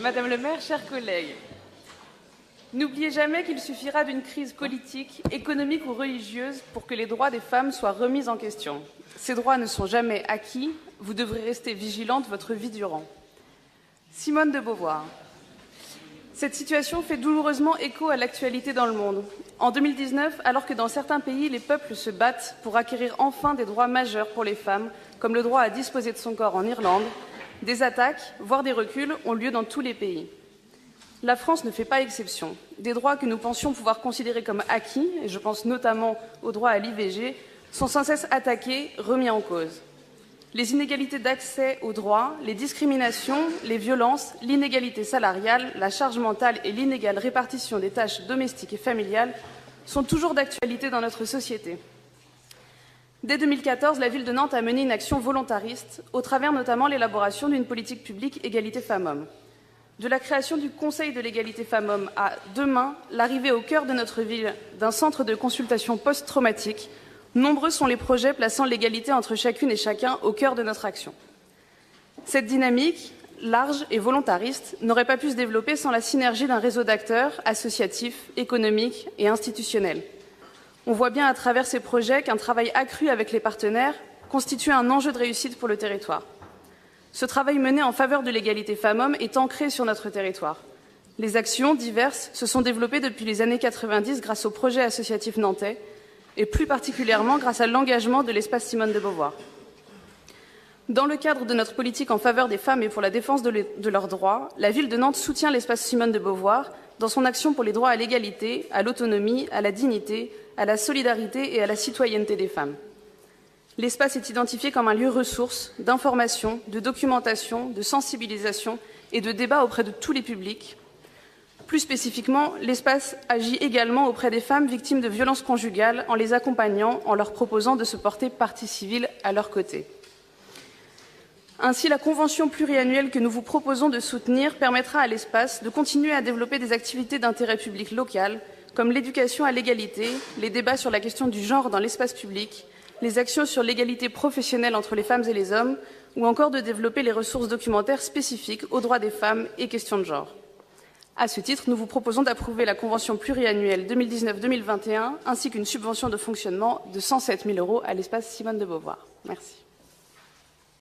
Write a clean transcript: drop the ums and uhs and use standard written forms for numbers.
Madame le maire, chers collègues, n'oubliez jamais qu'il suffira d'une crise politique, économique ou religieuse pour que les droits des femmes soient remis en question. Ces droits ne sont jamais acquis, vous devrez rester vigilante votre vie durant. Simone de Beauvoir. Cette situation fait douloureusement écho à l'actualité dans le monde. En 2019, alors que dans certains pays, les peuples se battent pour acquérir enfin des droits majeurs pour les femmes, comme le droit à disposer de son corps en Irlande, des attaques, voire des reculs, ont lieu dans tous les pays. La France ne fait pas exception. Des droits que nous pensions pouvoir considérer comme acquis, et je pense notamment au droit à l'IVG, sont sans cesse attaqués, remis en cause. Les inégalités d'accès aux droits, les discriminations, les violences, l'inégalité salariale, la charge mentale et l'inégale répartition des tâches domestiques et familiales sont toujours d'actualité dans notre société. Dès 2014, la ville de Nantes a mené une action volontariste, au travers notamment l'élaboration d'une politique publique égalité femmes-hommes. De la création du Conseil de l'égalité femmes-hommes à demain, l'arrivée au cœur de notre ville d'un centre de consultation post-traumatique, nombreux sont les projets plaçant l'égalité entre chacune et chacun au cœur de notre action. Cette dynamique, large et volontariste, n'aurait pas pu se développer sans la synergie d'un réseau d'acteurs associatifs, économiques et institutionnels. On voit bien à travers ces projets qu'un travail accru avec les partenaires constitue un enjeu de réussite pour le territoire. Ce travail mené en faveur de l'égalité femmes-hommes est ancré sur notre territoire. Les actions diverses se sont développées depuis les années 90 grâce au projet associatif nantais et plus particulièrement grâce à l'engagement de l'espace Simone de Beauvoir. Dans le cadre de notre politique en faveur des femmes et pour la défense de leurs droits, la ville de Nantes soutient l'espace Simone de Beauvoir dans son action pour les droits à l'égalité, à l'autonomie, à la dignité, à la solidarité et à la citoyenneté des femmes. L'espace est identifié comme un lieu ressource d'information, de documentation, de sensibilisation et de débat auprès de tous les publics. Plus spécifiquement, l'espace agit également auprès des femmes victimes de violences conjugales en les accompagnant, en leur proposant de se porter partie civile à leur côté. Ainsi, la convention pluriannuelle que nous vous proposons de soutenir permettra à l'espace de continuer à développer des activités d'intérêt public local, comme l'éducation à l'égalité, les débats sur la question du genre dans l'espace public, les actions sur l'égalité professionnelle entre les femmes et les hommes, ou encore de développer les ressources documentaires spécifiques aux droits des femmes et questions de genre. À ce titre, nous vous proposons d'approuver la convention pluriannuelle 2019-2021 ainsi qu'une subvention de fonctionnement de 107 000 € à l'espace Simone de Beauvoir. Merci.